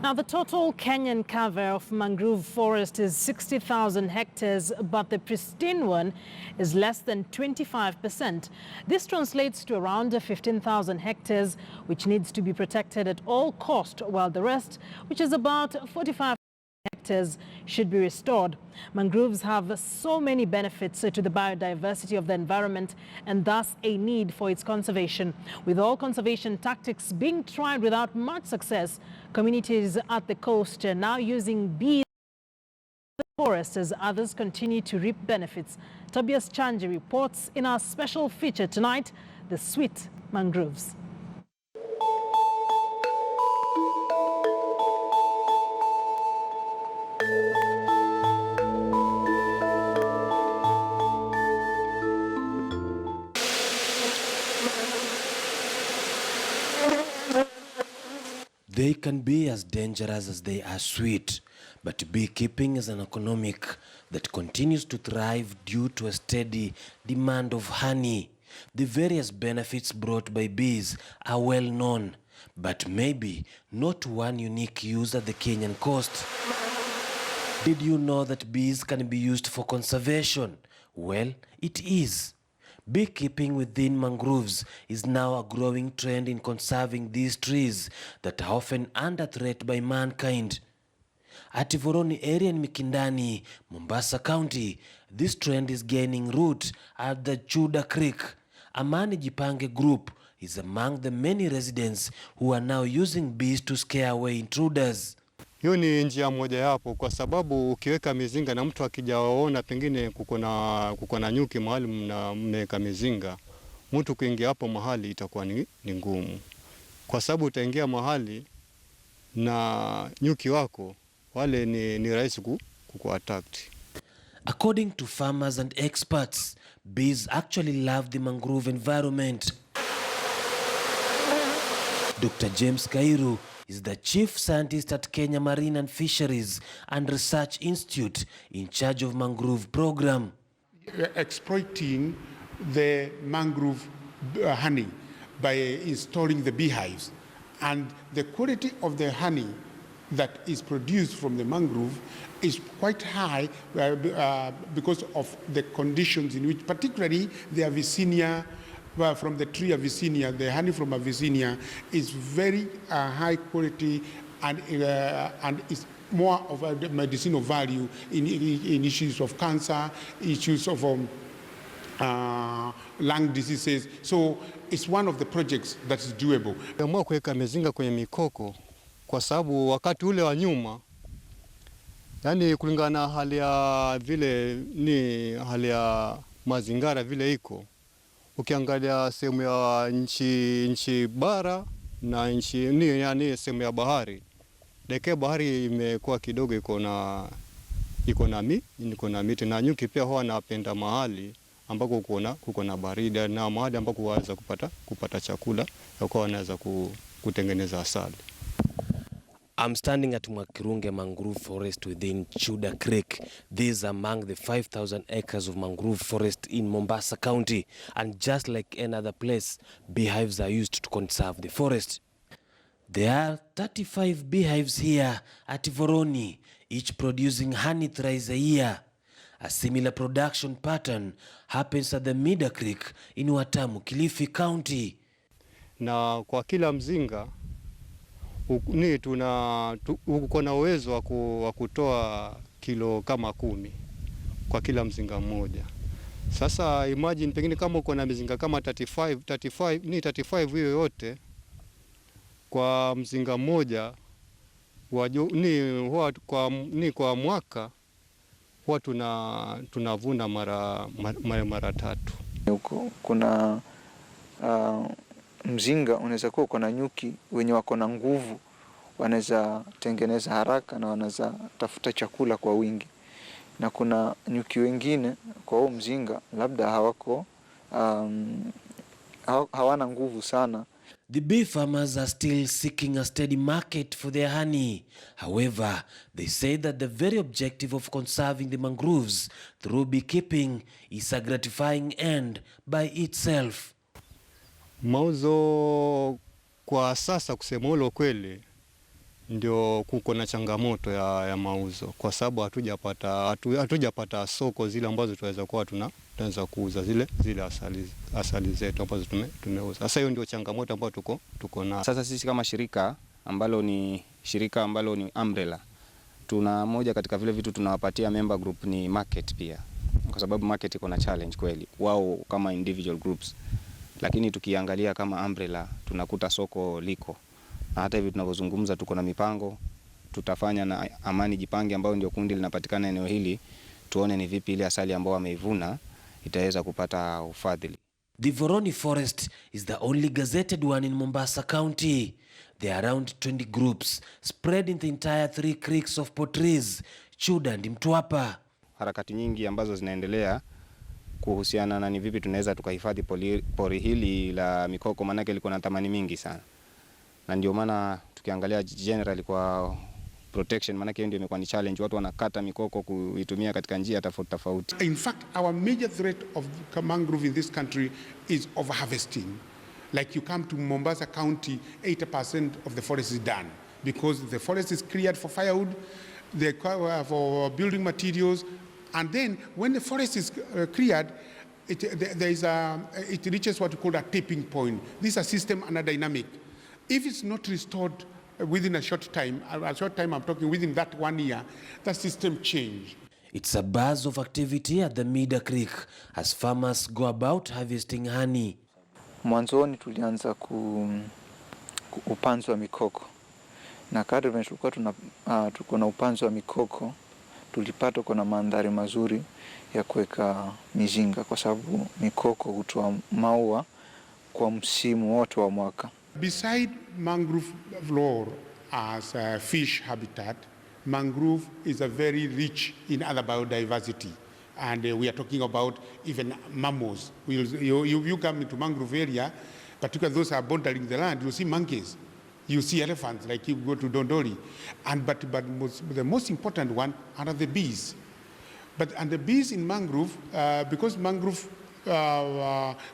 Now, the total Kenyan cover of mangrove forest is 60,000 hectares, but the pristine one is less than 25%. This translates to around 15,000 hectares, which needs to be protected at all cost, while the rest, which is about 45 hectares, should be restored. Mangroves have so many benefits to the biodiversity of the environment and thus a need for its conservation. With all conservation tactics being tried without much success, communities at the coast are now using bees in the forest as others continue to reap benefits. Tobias Chanji reports in our special feature tonight, The Sweet Mangroves. They can be as dangerous as they are sweet, but beekeeping is an economic that continues to thrive due to a steady demand of honey. The various benefits brought by bees are well known, but maybe not one unique use at the Kenyan coast. Did you know that bees can be used for conservation? Well, it is. Beekeeping within mangroves is now a growing trend in conserving these trees that are often under threat by mankind. At Ivoroni area in Mikindani, Mombasa County, this trend is gaining root at the Chuda Creek. Amani Jipange group is among the many residents who are now using bees to scare away intruders. Hiyo ni njia moja yapo, kwa sababu ukiweka mizinga na mtu akijaona pengine kuko na nyuki mahali mmeweka mizinga, mtu kuingia hapo mahali itakuwa ni ngumu, kwa sababu utaingia mahali na nyuki wako wale ni rahisi kukuattack. According to farmers and experts, bees actually love the mangrove environment. Dr. James Kairu is the chief scientist at Kenya Marine and Fisheries and Research Institute in charge of mangrove program. Exploiting the mangrove honey by installing the beehives, and the quality of the honey that is produced from the mangrove is quite high because of the conditions in which, particularly the Avicennia, from the tree Avicennia, the honey from Avicennia is very high quality and is more of a medicinal value in issues of cancer, issues of lung diseases. So it's one of the projects that is doable. Tumeamua kuweka mizinga kwenye mikoko kwa sababu wakati ule wa nyuma, yani kulingana na hali ya vile ni hali ya mazingara vile iko, ukiangalia sehemu ya nchi bara na yani sehemu ya bahari, deke bahari imekuwa kidogo iko na miti, na nyuki pia huwa napenda mahali ambako kuko na baridi na mahali ambako waweza kupata chakula ya kwa wanaweza kutengeneza asali. I'm standing at Mwakirunge Mangrove Forest within Chuda Creek. These are among the 5,000 acres of mangrove forest in Mombasa County. And just like any other place, beehives are used to conserve the forest. There are 35 beehives here at Ivoroni, each producing honey thrice a year. A similar production pattern happens at the Mida Creek in Watamu, Kilifi County. Na kwa kila mzinga uko na uwezo wa kutoa kilo kama 10 kwa kila mzinga mmoja. Sasa imagine pengine kama uko na mizinga kama 35 hiyo yote kwa mzinga mmoja kwa mwaka huwa tunavuna mara 3. Kuna mzinga unaweza kuwa uko na nyuki wenye wako na nguvu, wanaweza tengeneza haraka na wanaweza tafuta chakula kwa wingi, na kuna nyuki wengine kwa huo mzinga labda hawana nguvu sana. The bee farmers are still seeking a steady market for their honey. However, they say that the very objective of conserving the mangroves through beekeeping is a gratifying end by itself. Mauzo kwa sasa kusema ule kweli ndio kuko na changamoto ya mauzo, kwa sababu hatujapata soko zile ambazo tunaweza kuwa tunaweza kuuza zile asali zetu ambazo tumeuza. Sasa hiyo ndio changamoto ambayo tuko na sasa. Sisi kama shirika ambalo ni umbrella, tuna moja katika vile vitu tunawapatia member group ni market pia, kwa sababu market iko na challenge kweli wao kama individual groups, lakini tukiangalia kama umbrella tunakuta soko liko, na hata hivi tunavyozungumza tuko na mipango tutafanya na Amani Jipange ambayo ndio kundi linapatikana eneo hili, tuone ni vipi ile asali ambayo wameivuna itaweza kupata ufadhili. The Voroni forest is the only gazetted one in Mombasa County. There are around 20 groups spread in the entire 3 creeks of Portrees, Chuda and Mtwapa. Harakati nyingi ambazo zinaendelea kuhusiana na ni vipi tunaweza tukahifadhi pori hili la mikoko, manake liko na thamani mingi sana. Na ndio maana tukiangalia generally kwa protection, manake ndio imekuwa ni challenge, watu wanakata mikoko kuitumia katika njia tofauti tofauti. In fact, our major threat of mangrove in this country is overharvesting. Like you come to Mombasa County, 80% of the forest is done because the forest is cleared for firewood, for building materials, and then when the forest is cleared, it reaches what we call a tipping point. This is a system and a dynamic. If it's not restored within a short time I'm talking within that 1 year, the system change. It's a buzz of activity at the Mida Creek as farmers go about harvesting honey. Mwanzoni tulianza upanzi wa mikoko, na kadri tulikuwa tuko na upanzi wa mikoko tulipata kuna mandhari mazuri ya kuweka mizinga, kwa sababu mikoko hutoa maua kwa msimu wote wa mwaka. Beside mangrove floor as a fish habitat, mangrove is a very rich in other biodiversity. And we are talking about even mammals. You come into mangrove area, particularly those are bordering the land, you see monkeys, you see elephants, like you go to Dondori. But the most important one are the bees. And the bees in mangrove, because mangrove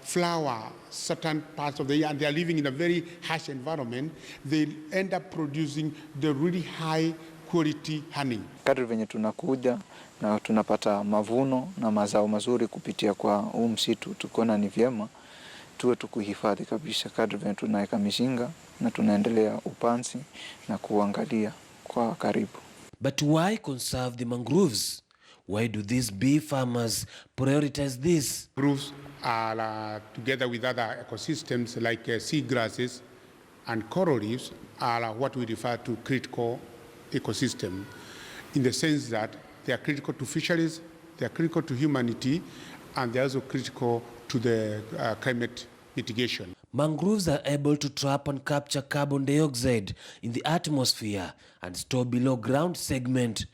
flower certain parts of the year and they are living in a very harsh environment, they end up producing the really high quality honey. Kadri venye tunakuja na tunapata mavuno na mazao mazuri kupitia kwa huu msitu, tukona ni vyema tuwe tukuhifadhi kabisa. Kadri venye tunaweka mizinga na tunaendelea upanzi na kuangalia kwa karibu. But why conserve the mangroves? Why do these bee farmers prioritize this? Mangroves are together with other ecosystems like sea grasses and coral reefs are what we refer to critical ecosystem, in the sense that they are critical to fisheries, they are critical to humanity, and they are also critical to the climate mitigation. Mangroves are able to trap and capture carbon dioxide in the atmosphere and store below ground segment.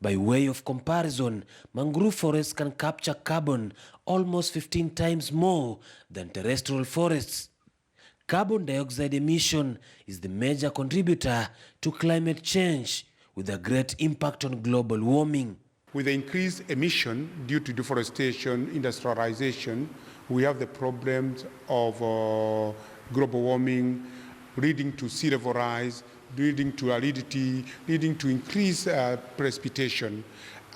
By way of comparison, mangrove forests can capture carbon almost 15 times more than terrestrial forests. Carbon dioxide emission is the major contributor to climate change, with a great impact on global warming. With the increased emission due to deforestation, industrialization, we have the problems of global warming, leading to sea level rise, leading to aridity, leading to increased precipitation.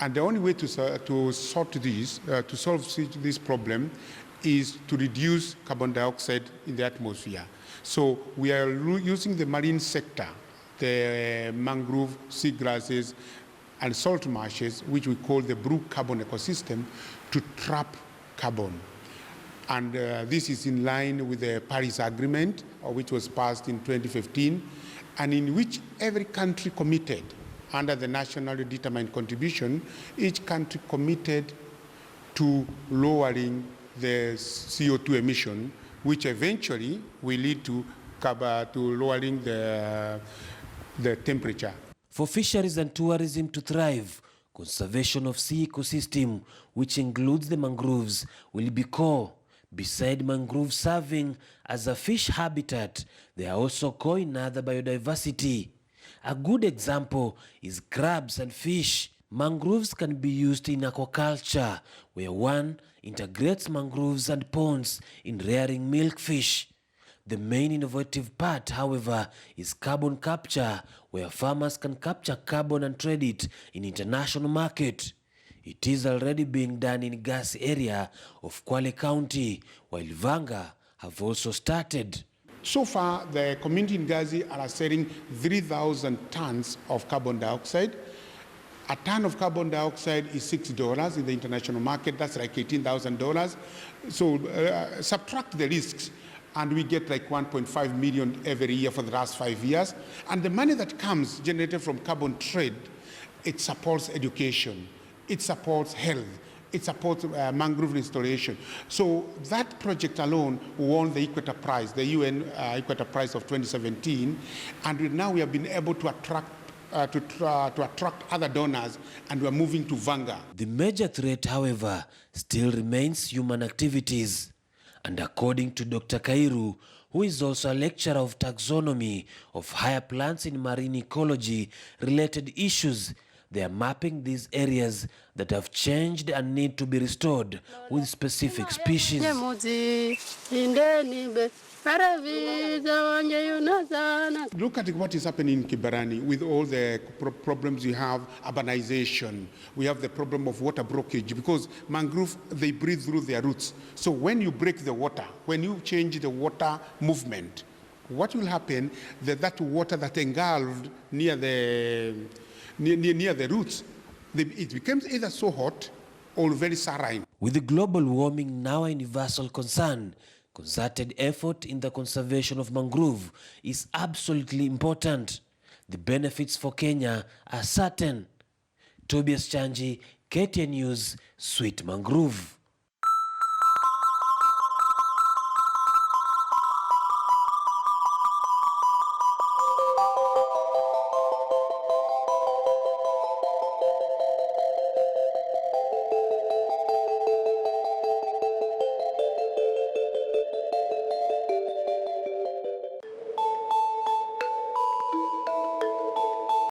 And the only way to solve this problem is to reduce carbon dioxide in the atmosphere. So we are using the marine sector, the mangrove, seagrasses, and salt marshes, which we call the blue carbon ecosystem, to trap carbon. And this is in line with the Paris Agreement, which was passed in 2015, and in which every country committed, under the nationally determined contribution, each country committed to lowering the CO2 emission, which eventually will lead to lowering the temperature. For fisheries and tourism to thrive, conservation of sea ecosystem, which includes the mangroves, will be core. Beside mangroves serving as a fish habitat, they are also core in other biodiversity. A good example is crabs and fish. Mangroves can be used in aquaculture, where one integrates mangroves and ponds in rearing milkfish. The main innovative part, however, is carbon capture, where farmers can capture carbon and trade it in international market. It is already being done in Gasi area of Kwale County, while Vanga have also started. So far, the community in Gazi are selling 3,000 tons of carbon dioxide. A ton of carbon dioxide is $6 in the international market. That's like $18,000. So subtract the risks, and we get like 1.5 million every year for the last 5 years. And the money that comes generated from carbon trade, it supports education, it supports health, it supports mangrove restoration. So that project alone won the Equator Prize, the UN Equator Prize of 2017, and now we have been able to attract other donors, and we are moving to Vanga. The major threat, however, still remains human activities. And according to Dr. Kairu, who is also a lecturer of taxonomy of higher plants in marine ecology related issues, they are mapping these areas that have changed and need to be restored with specific species. Look at what is happening in Kibarani with all the problems you have, urbanization. We have the problem of water blockage because mangrove, they breathe through their roots. So when you break the water, when you change the water movement, what will happen, that water that engulfed near the roots, it becomes either so hot or very saline. With the global warming now a universal concern, concerted effort in the conservation of mangrove is absolutely important. The benefits for Kenya are certain. Tobias Chanji, KTN News, Sweet Mangrove.